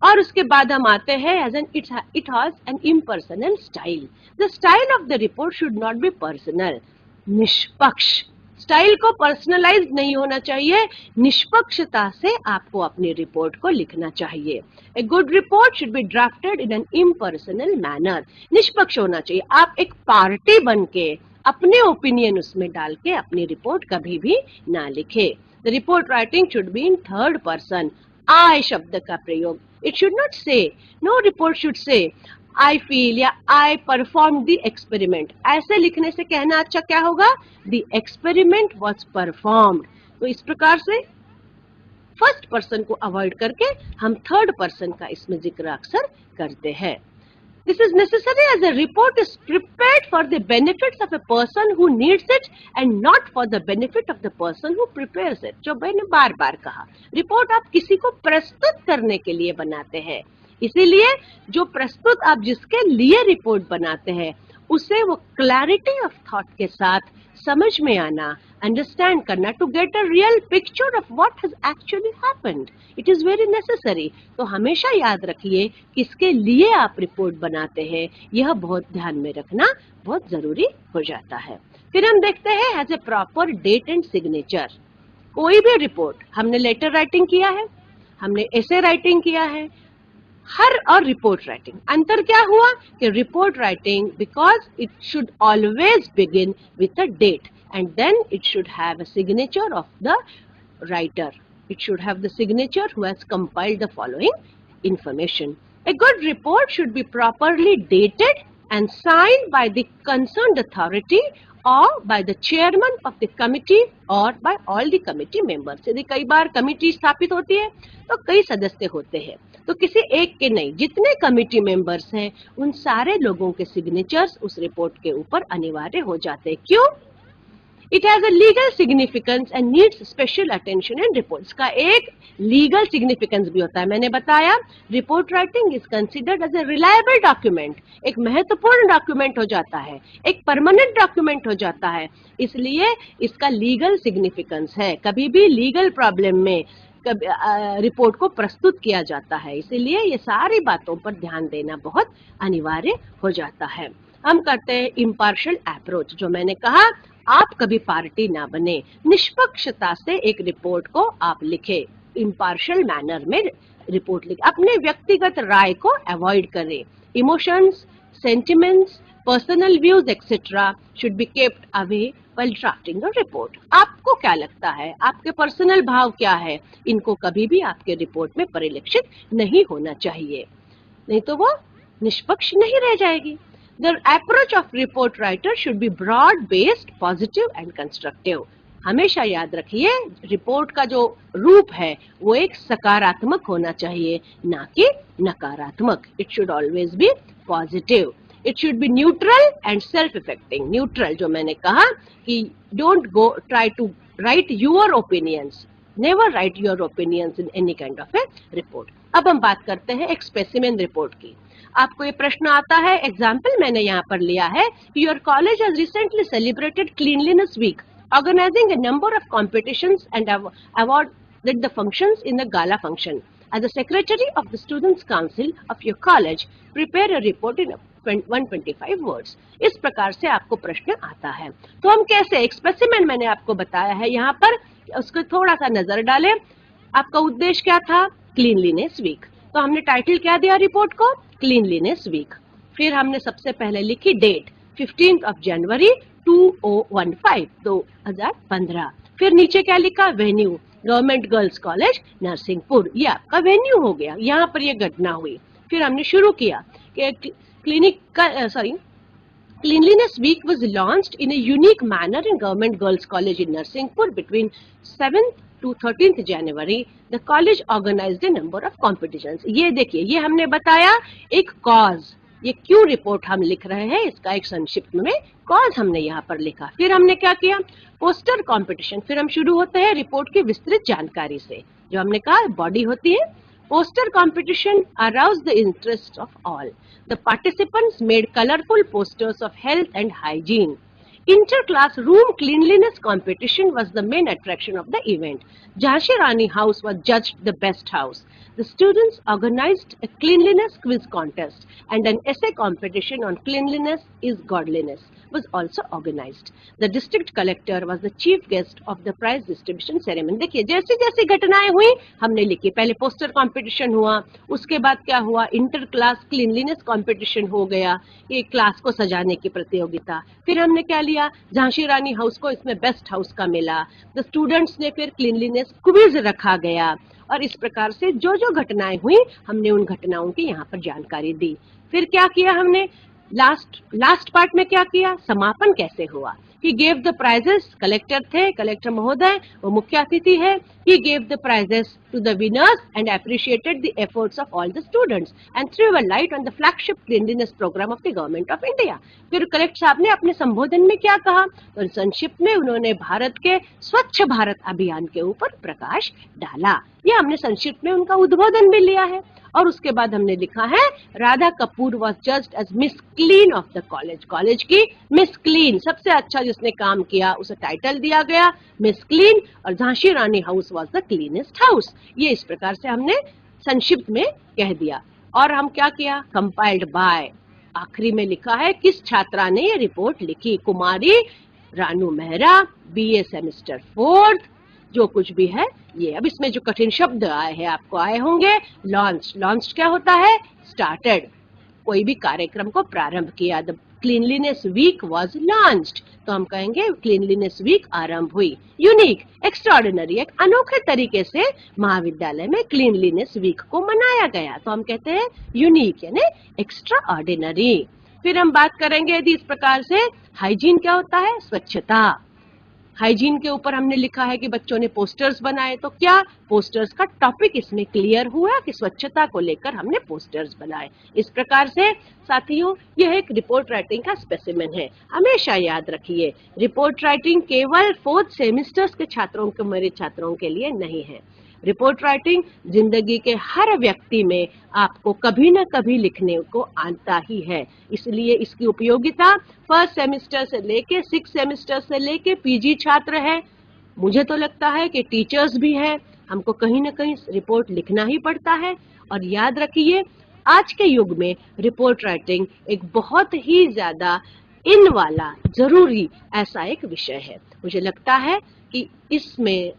S1: और उसके बाद हम आते हैं as an it has an impersonal style. The style of the report should not be personal, निष्पक्ष. स्टाइल को पर्सनलाइज नहीं होना चाहिए, निष्पक्षता से आपको अपनी रिपोर्ट को लिखना चाहिए. ए good report should be drafted in an impersonal manner. निष्पक्ष होना चाहिए. आप एक पार्टी बन के अपने ओपिनियन उसमें डाल के अपनी रिपोर्ट कभी भी ना लिखे. The report writing should be in third person. I शब्द का प्रयोग. It should not say, no report should say I feel या I performed the experiment. ऐसे लिखने से कहना अच्छा क्या होगा, the experiment was performed. तो इस प्रकार से फर्स्ट पर्सन को अवॉइड करके हम थर्ड पर्सन का इसमें जिक्र अक्सर करते हैं. This is necessary as a report is prepared for the benefits of a person who needs it and not for the benefit of the person who prepares it. जो मैंने बार बार कहा, रिपोर्ट आप किसी को प्रस्तुत करने के लिए बनाते हैं, इसीलिए जो प्रस्तुत आप जिसके लिए रिपोर्ट बनाते हैं उसे वो क्लैरिटी ऑफ थॉट के साथ समझ में आना, अंडरस्टैंड करना, to get a real picture of what has actually happened. It is very necessary. तो हमेशा याद रखिए किसके लिए आप रिपोर्ट बनाते हैं, यह बहुत ध्यान में रखना बहुत जरूरी हो जाता है. फिर हम देखते हैं as a proper date and signature. कोई भी रिपोर्ट, हमने लेटर राइटिंग किया है, हमने एसे राइटिंग किया है, हर और रिपोर्ट राइटिंग अंतर क्या हुआ कि report writing because it should always begin with a date and then it should have a signature of the writer. It should have the signature who has compiled the following information. A good report should be properly dated and signed by the concerned authority or by the chairman of the committee or by all the committee members. यदि कई बार committee स्थापित होती है तो कई सदस्य होते हैं, तो किसी एक के नहीं, जितने कमिटी मेंबर्स हैं उन सारे लोगों के सिग्नेचर्स उस रिपोर्ट के ऊपर अनिवार्य हो जाते हैं. क्यों? It has a legal significance and needs special attention in reports. का एक लीगल सिग्निफिकेंस भी होता है. मैंने बताया report writing is considered as a reliable document. एक महत्वपूर्ण डॉक्यूमेंट हो जाता है, एक परमानेंट डॉक्यूमेंट हो जाता है, इसलिए इसका लीगल सिग्निफिकेंस है. कभी भी लीगल प्रॉब्लम में रिपोर्ट को प्रस्तुत किया जाता है। इसीलिए ये सारी बातों पर ध्यान देना बहुत अनिवार्य हो जाता है। हम करते हैं इम्पार्शियल अप्रोच। जो मैंने कहा, आप कभी पार्टी ना बने, निष्पक्षता से एक रिपोर्ट को आप लिखे, इम्पार्शियल मैनर में रिपोर्ट लिखे, अपने व्यक्तिगत राय को अवॉइड करें। Emotions, sentiments, personal views etcetera should be kept away while drafting a report। आपको क्या लगता है, आपके पर्सनल भाव क्या है, इनको कभी भी आपके रिपोर्ट में परिलक्षित नहीं होना चाहिए, नहीं तो वो निष्पक्ष नहीं रह जाएगी। The approach of report writer should be broad based, positive and constructive। हमेशा याद रखिए, रिपोर्ट का जो रूप है वो एक सकारात्मक होना चाहिए, ना कि नकारात्मक। It should always be positive। It should be neutral and self-effecting। Neutral जो मैंने कहा कि don't go try to write your opinions, never write your opinions in any kind of a report। अब हम बात करते हैं एक स्पेसिमेन रिपोर्ट की। आपको ये प्रश्न आता है, एग्जाम्पल मैंने यहाँ पर लिया है, your college has recently celebrated cleanliness week, organising a number of competitions and awarded the functions in the gala function। As the secretary of the students council of your college, prepare a report in 125 words। इस प्रकार से आपको प्रश्न आता है। तो हम कैसे, एक स्पेसिमेन मैंने आपको बताया है यहाँ पर, उसको थोड़ा सा नजर डालें। आपका उद्देश्य क्या था, क्लीनलीनेस वीक, तो हमने टाइटल क्या दिया रिपोर्ट को, क्लीनलीनेस वीक। फिर हमने सबसे पहले लिखी डेट 15 जनवरी 2015 2015। फिर नीचे क्या लिखा, venue government girls college Narsinghpur, ये आपका वेन्यू हो गया, यहाँ पर ये घटना हुई। फिर हमने शुरू किया कि Cleanliness Week was launched in a unique manner in Government Girls College in Narsinghpur between 7th to 13th January। The college organized a number of competitions। ये देखिए, ये हमने बताया एक कॉज, ये क्यों रिपोर्ट हम लिख रहे हैं इसका एक संक्षिप्त में कॉज हमने यहाँ पर लिखा। फिर हमने क्या किया, पोस्टर कंपटीशन। फिर हम शुरू होते हैं रिपोर्ट की विस्तृत जानकारी से, जो हमने कहा बॉडी होती है। Poster competition aroused the interest of all। The participants made colorful posters of health and hygiene। Inter-class room cleanliness competition was the main attraction of the event। Jhansi Rani House was judged the best house। The students organized a cleanliness quiz contest and an essay competition on cleanliness is godliness was also organized। The district collector was the chief guest of the prize distribution ceremony। देखिए, जैसी जैसी घटनाएं हुई हमने लिखी। पहले poster competition हुआ, उसके बाद क्या हुआ, इंटर क्लास क्लीनलीनेस कंपटीशन हो गया, ये क्लास को सजाने की प्रतियोगिता। फिर हमने क्या लिया, झांसी रानी हाउस को इसमें बेस्ट हाउस का मिला। द स्टूडेंट्स ने फिर क्लीनलीनेस क्विज रखा गया, और इस प्रकार से जो जो घटनाएं हुई हमने उन घटनाओं की यहाँ पर जानकारी दी। फिर क्या किया हमने, लास्ट पार्ट में क्या किया, समापन कैसे हुआ। He gave the prizes, collector थे, कलेक्टर महोदय वो मुख्य अतिथि है। He gave the prizes to the winners and appreciated the efforts of all the students and threw a light on the flagship cleanliness program of the government of India। फिर collector साहब ने अपने संबोधन में क्या कहा, तो संक्षिप्त में उन्होंने भारत के स्वच्छ भारत अभियान के ऊपर प्रकाश डाला। ये हमने संक्षिप्त में उनका उद्बोधन भी लिया है। और उसके बाद हमने लिखा है, Radha Kapoor was judged as Miss Clean of the college. College की मिस क्लीन, सबसे अच्छा जिसने काम किया उसे टाइटल दिया गया मिस क्लीन, और Jhansi Rani house was the cleanest house. ये इस प्रकार से हमने संक्षिप्त में कह दिया। और हम क्या किया, कंपाइल्ड बाय, आखिरी में लिखा है किस छात्रा ने ये रिपोर्ट लिखी, Kumari Ranu Mehra, BA semester 4th, जो कुछ भी है ये। अब इसमें जो कठिन शब्द आए हैं आपको आए होंगे, लॉन्च क्या होता है, स्टार्टेड, कोई भी कार्यक्रम को प्रारंभ किया। The cleanliness week was launched, तो हम कहेंगे क्लीनलीनेस वीक आरंभ हुई। यूनिक, एक्स्ट्राऑर्डिनरी, एक अनोखे तरीके से महाविद्यालय में क्लीनलीनेस वीक को मनाया गया, तो हम कहते हैं यूनिक यानी एक्स्ट्राऑर्डिनरी। फिर हम बात करेंगे यदि इस प्रकार से, हाइजीन क्या होता है, स्वच्छता। हाइजीन के ऊपर हमने लिखा है कि बच्चों ने पोस्टर्स बनाए, तो क्या पोस्टर्स का टॉपिक इसमें क्लियर हुआ कि स्वच्छता को लेकर हमने पोस्टर्स बनाए। इस प्रकार से साथियों, यह एक रिपोर्ट राइटिंग का स्पेसिमेन है। हमेशा याद रखिए, रिपोर्ट राइटिंग केवल 4th सेमेस्टर्स के छात्रों के, मेरे छात्रों के लिए नहीं है। रिपोर्ट राइटिंग जिंदगी के हर व्यक्ति में आपको कभी न कभी लिखने को आता ही है, इसलिए इसकी उपयोगिता 1st सेमेस्टर से लेके 6th सेमेस्टर से लेके PG छात्र है, मुझे तो लगता है कि टीचर्स भी हैं, हमको कहीं ना कहीं रिपोर्ट लिखना ही पड़ता है। और याद रखिए, आज के युग में रिपोर्ट राइटिंग एक बहुत ही ज्यादा इन वाला जरूरी ऐसा एक विषय है। मुझे लगता है कि इसमें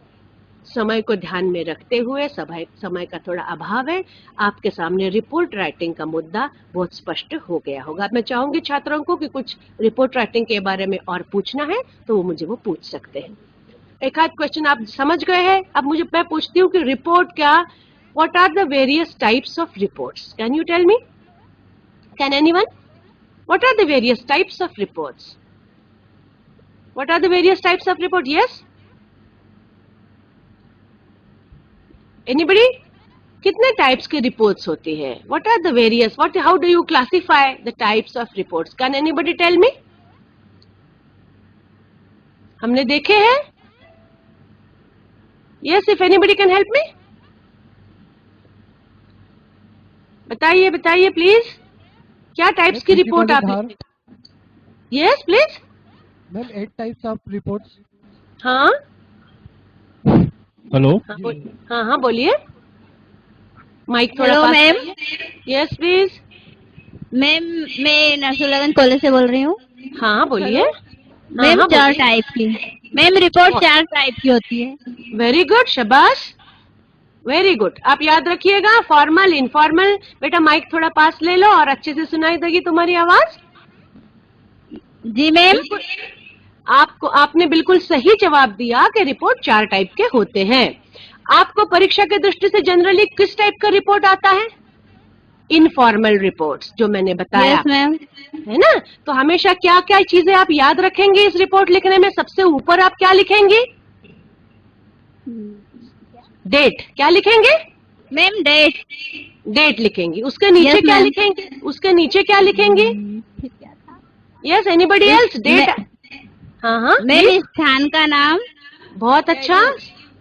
S1: समय को ध्यान में रखते हुए, समय का थोड़ा अभाव है, आपके सामने रिपोर्ट राइटिंग का मुद्दा बहुत स्पष्ट हो गया होगा। मैं चाहूंगी छात्रों को कि कुछ रिपोर्ट राइटिंग के बारे में और पूछना है तो वो मुझे वो पूछ सकते हैं। एक आध क्वेश्चन आप समझ गए हैं। अब मैं पूछती हूँ कि रिपोर्ट क्या, what are the various types of reports? Can you tell me? Can anyone? What are the various types of reports? What are the various types of report? Yes, anybody? कितने टाइप्स की reports होती है? What are the various, how do you classify the types of reports? Can anybody tell me? हमने देखे हैं? Yes, if anybody can help me, बताइए बताइए please, क्या टाइप्स की रिपोर्ट आप? Yes please
S2: ma'am, 8 types of reports.
S1: हाँ
S3: hello.
S1: हाँ हाँ बोलिए, माइक थोड़ा
S4: hello
S1: pass
S4: ma'am.
S1: Yes please.
S4: Ma'am, मैं नरसुलगन कॉलेज से बोल रही हूँ।
S1: हाँ बोलिए।
S4: मैम, 4 टाइप की। मैम, रिपोर्ट 4 टाइप की होती है।
S1: वेरी गुड, शाबाश, वेरी गुड। आप याद रखिएगा, फॉर्मल, इनफॉर्मल। बेटा माइक थोड़ा पास ले लो और अच्छे से सुनाई देगी तुम्हारी आवाज।
S4: जी मैम।
S1: आपने बिल्कुल सही जवाब दिया कि रिपोर्ट 4 टाइप के होते हैं। आपको परीक्षा के दृष्टि से जनरली किस टाइप का रिपोर्ट आता है? इनफॉर्मल रिपोर्ट्स, जो मैंने बताया।
S4: Yes ma'am.
S1: है ना? तो हमेशा क्या क्या चीजें आप याद रखेंगे इस रिपोर्ट लिखने में? सबसे ऊपर आप क्या लिखेंगे? डेट। क्या लिखेंगे
S4: मैम? डेट।
S1: डेट लिखेंगी। उसके नीचे
S4: Yes,
S1: क्या
S4: ma'am.
S1: लिखेंगे? उसके नीचे क्या लिखेंगे? Yes, anybody else? डेट। हाँ हाँ
S4: मैम,
S1: please.
S4: स्थान का नाम।
S1: बहुत अच्छा,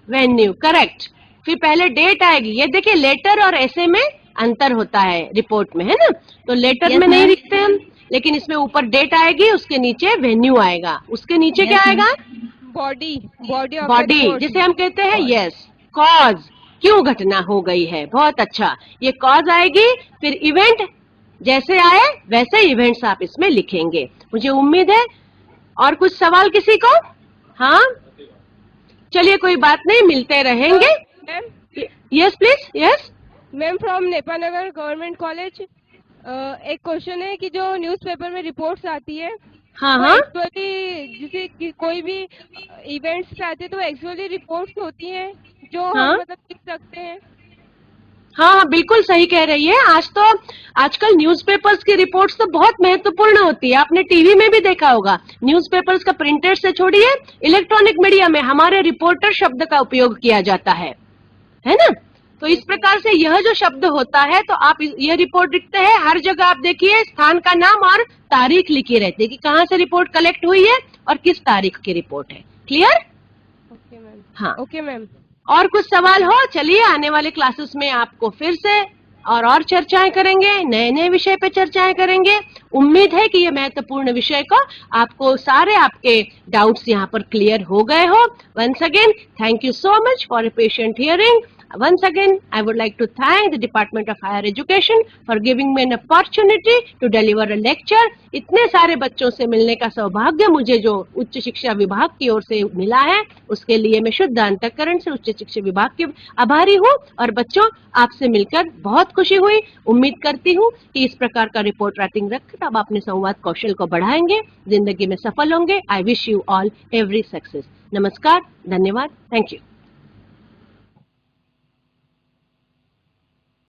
S1: वेन्यू, करेक्ट। फिर पहले डेट आएगी। ये देखिए, लेटर और ऐसे में अंतर होता है रिपोर्ट में, है ना? तो लेटर
S4: Yes,
S1: में नहीं
S4: ma'am.
S1: लिखते हम, लेकिन इसमें ऊपर डेट आएगी, उसके नीचे वेन्यू आएगा, उसके नीचे
S4: Yes,
S1: क्या
S4: ma'am.
S1: आएगा? बॉडी, जिसे हम कहते हैं यस कॉज, क्यों घटना हो गई है। बहुत अच्छा, ये कॉज आएगी। फिर इवेंट, जैसे आए वैसे इवेंट्स आप इसमें लिखेंगे। मुझे उम्मीद है। और कुछ सवाल किसी को? हाँ चलिए, कोई बात नहीं, मिलते रहेंगे। Yes please. Yes
S5: ma'am, from Nepanagar government college. एक क्वेश्चन है कि जो न्यूज़पेपर में रिपोर्ट्स आती है,
S1: हाँ हाँ
S5: एक्चुअली जैसे कोई भी इवेंट्स आते हैं तो एक्चुअली रिपोर्ट्स होती हैं जो
S1: हाँ?
S5: हम मतलब लिख सकते हैं।
S1: हाँ हाँ बिल्कुल सही कह रही है। आजकल न्यूज़पेपर्स की रिपोर्ट्स तो बहुत महत्वपूर्ण होती है। आपने टीवी में भी देखा होगा, न्यूज़पेपर्स का प्रिंटेड से छोड़िए, इलेक्ट्रॉनिक मीडिया में हमारे रिपोर्टर शब्द का उपयोग किया जाता है ना? तो इस प्रकार से यह जो शब्द होता है, तो आप ये रिपोर्ट लिखते हैं, हर जगह आप देखिए स्थान का नाम और तारीख लिखी रहती है कि कहाँ से रिपोर्ट कलेक्ट हुई है और किस तारीख की रिपोर्ट है। क्लियर?
S5: Okay ma'am.
S1: हाँ,
S5: ओके मैम।
S1: और कुछ सवाल हो? चलिए, आने वाले क्लासेस में आपको फिर से और चर्चाएं करेंगे, नए नए विषय पे चर्चाएं करेंगे। उम्मीद है कि ये महत्वपूर्ण विषय को आपको सारे आपके डाउट्स यहाँ पर क्लियर हो गए हो। Once again thank you so much for a patient hearing. Once again, I would like to thank the Department of Higher Education for giving me an opportunity to deliver a lecture. इतने सारे बच्चों से मिलने का सौभाग्य मुझे जो उच्च शिक्षा विभाग की ओर से मिला है, उसके लिए मैं शुद्ध अंतःकरण से उच्च शिक्षा विभाग की आभारी हूँ। और बच्चों, आपसे मिलकर बहुत खुशी हुई। उम्मीद करती हूँ कि इस प्रकार का रिपोर्ट राइटिंग रखकर आप अपने संवाद कौशल को बढ़ाएंगे, जिंदगी में सफल होंगे। I wish you all every success. नमस्कार, धन्यवाद, थैंक यू।